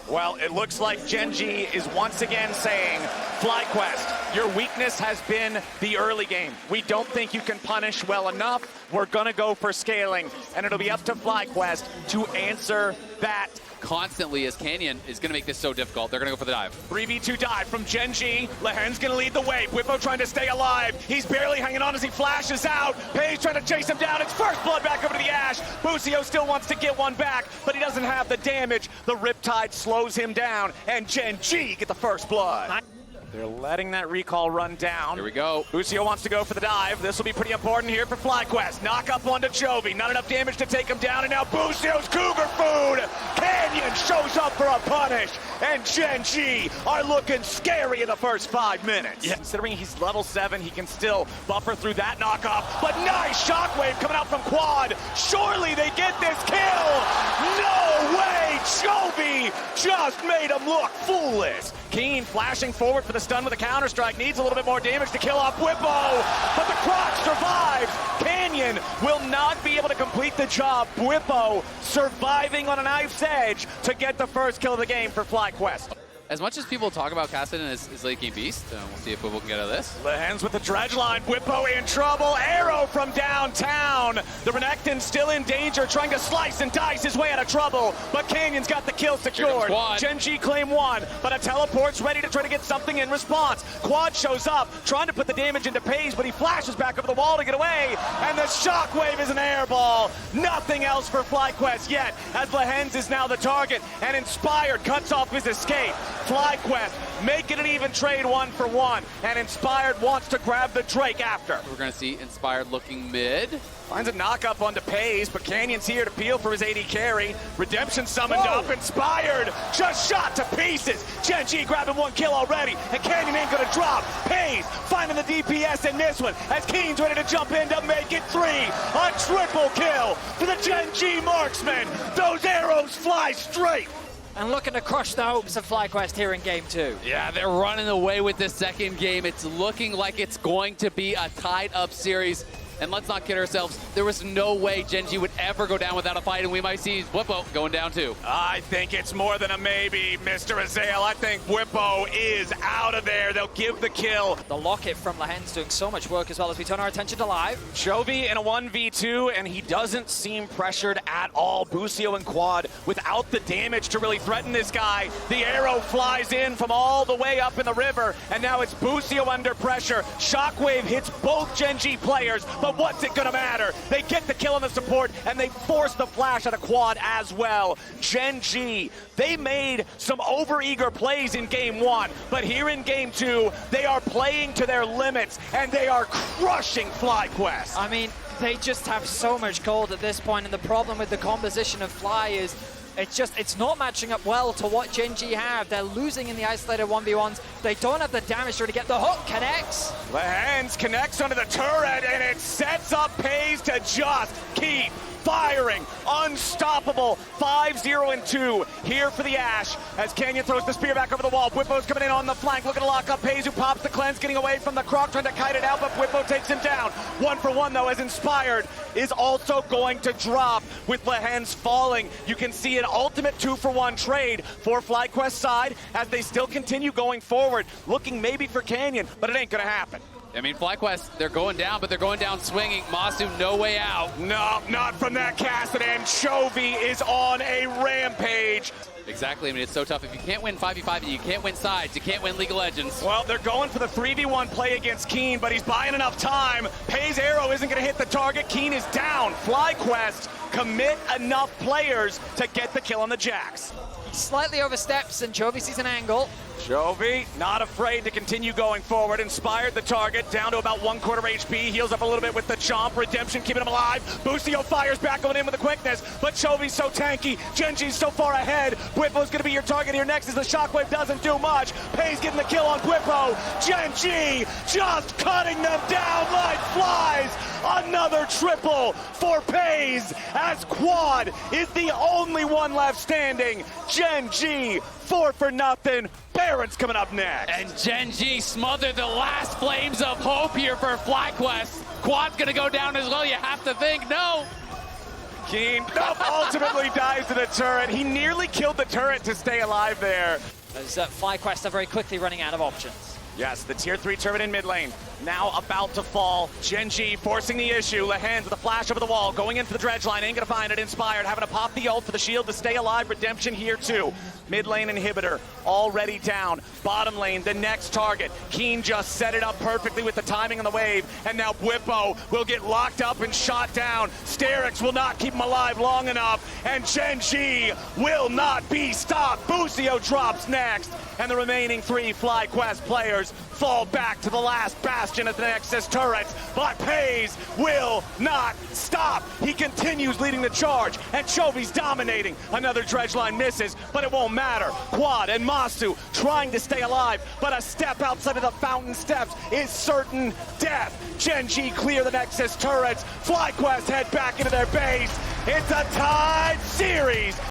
Well, it looks like Gen.G is once again saying, FlyQuest, your weakness has been the early game. We don't think you can punish well enough. We're gonna go for scaling, and it'll be up to FlyQuest to answer that. Constantly, as Canyon is going to make this so difficult. They're going to go for the dive. 3v2 dive from Gen.G. Lehen's going to lead the way. Bwipo trying to stay alive. He's barely hanging on as he flashes out. Paige trying to chase him down. It's first blood back over to the Ash. Busio still wants to get one back, but he doesn't have the damage. The Riptide slows him down, and Gen.G get the first blood. They're letting that recall run down. Here we go. Busio wants to go for the dive. This will be pretty important here for FlyQuest. Knock up onto Chovy. Not enough damage to take him down, and now Busio's Cougar Food. Canyon shows up for a punish, and Gen.G are looking scary in the first 5 minutes. Yeah. Considering he's level 7, he can still buffer through that knockoff, but nice shockwave coming out from Quad. Surely they get this kill. No way! Chovy just made him look foolish. Keen flashing forward for the stun with a counter-strike. Needs a little bit more damage to kill off Bwipo, but the Croc survives. Canyon will not be able to complete the job. Bwipo surviving on a knife's edge to get the first kill of the game for FlyQuest. As much as people talk about Kassadin as late game beast, we'll see if Bwipo can get out of this. Lehen's with the dredge line. Bwipo in trouble. Arrow from downtown. The Renekton's still in danger, trying to slice and dice his way out of trouble, but Canyon's got the kill secured. Gen.G claim 1, but a teleport's ready to try to get something in response. Quad shows up, trying to put the damage into Paige, but he flashes back over the wall to get away, and the shockwave is an airball. Nothing else for FlyQuest yet, as Lehen's is now the target, and Inspired cuts off his escape. FlyQuest making it even trade 1-for-1, and Inspired wants to grab the Drake after. We're going to see Inspired looking mid. Finds a knock-up onto Paze, but Canyon's here to peel for his AD carry. Redemption summoned up. Inspired just shot to pieces. Gen.G grabbing 1 kill already, and Canyon ain't gonna drop. Paze finding the DPS in this one, as Keen's ready to jump in to make it 3. A triple kill for the Gen.G marksman. Those arrows fly straight. And looking to crush the hopes of FlyQuest here in game 2. Yeah, they're running away with this second game. It's looking like it's going to be a tied-up series. And let's not kid ourselves, there was no way Gen.G would ever go down without a fight, and we might see Bwipo going down too. I think it's more than a maybe, Mr. Azael. I think Bwipo is out of there. They'll give the kill. The locket from Lehen's doing so much work as well as we turn our attention to live. Chovy in a 1v2, and he doesn't seem pressured at all. Busio and Quad without the damage to really threaten this guy. The arrow flies in from all the way up in the river, and now it's Busio under pressure. Shockwave hits both Gen.G players, but what's it gonna matter? They get the kill on the support, and they force the flash out of Quad as well. Gen.G, they made some overeager plays in game 1, but here in game 2, they are playing to their limits, and they are crushing FlyQuest. I mean, they just have so much gold at this point, and the problem with the composition of Fly is it's not matching up well to what Gen.G have. They're losing in the isolated 1v1s. They don't have the damage to get the hook. Connects. Lehen's connects onto the turret, and it sets up Paze to just keep firing. Unstoppable. 5-0-2 here for the Ash as Canyon throws the spear back over the wall. Bwipo's coming in on the flank, looking to lock up Paze, who pops the cleanse, getting away from the Croc, trying to kite it out, but Bwipo takes him down. 1-for-1 though, as Inspired is also going to drop with Lehen's falling. You can see an ultimate 2-for-1 trade for FlyQuest side as they still continue going forward, looking maybe for Canyon, but it ain't gonna happen. I mean, FlyQuest, they're going down, but they're going down swinging. Masu, no way out. No, not from that Kassadin. Chovy is on a rampage. Exactly. I mean, it's so tough. If you can't win 5v5 and you can't win sides, you can't win League of Legends. Well, they're going for the 3v1 play against Keen, but he's buying enough time. Paze arrow isn't going to hit the target. Keen is down. FlyQuest commit enough players to get the kill on the Jax. Slightly oversteps, and Chovy sees an angle. Chovy not afraid to continue going forward. Inspired the target down to about 1/4 HP. Heals up a little bit with the chomp. Redemption keeping him alive. Busio fires back going in with the quickness, but Chovy's so tanky. Gen.G's so far ahead. Bwipo's going to be your target here next as the shockwave doesn't do much. Paze getting the kill on Bwipo. Gen.G just cutting them down like flies. Another triple for Paze as Quad is the only one left standing. Gen.G 4-for-0. Baron's coming up next. And Gen.G smothered the last flames of hope here for FlyQuest. Quad's gonna go down as well, you have to think. No. Keen, nope, ultimately dies to the turret. He nearly killed the turret to stay alive there. As FlyQuest are very quickly running out of options. Yes, the tier 3 turret in mid lane, now about to fall. Gen.G forcing the issue. Lehens with a flash over the wall, going into the dredge line, ain't gonna find it. Inspired, having to pop the ult for the shield to stay alive. Redemption here too. Mid lane inhibitor already down. Bottom lane, the next target. Keen just set it up perfectly with the timing on the wave, and now Bwipo will get locked up and shot down. Sterix will not keep him alive long enough, and Gen.G will not be stopped. Busio drops next, and the remaining 3 FlyQuest players fall back to the last bastion of the Nexus turrets, but Pays will not stop. He continues leading the charge, and Chovy's dominating. Another dredge line misses, but it won't matter. Quad and Masu trying to stay alive, but a step outside of the fountain steps is certain death. Gen.G clear the Nexus turrets. FlyQuest head back into their base. It's a tied series.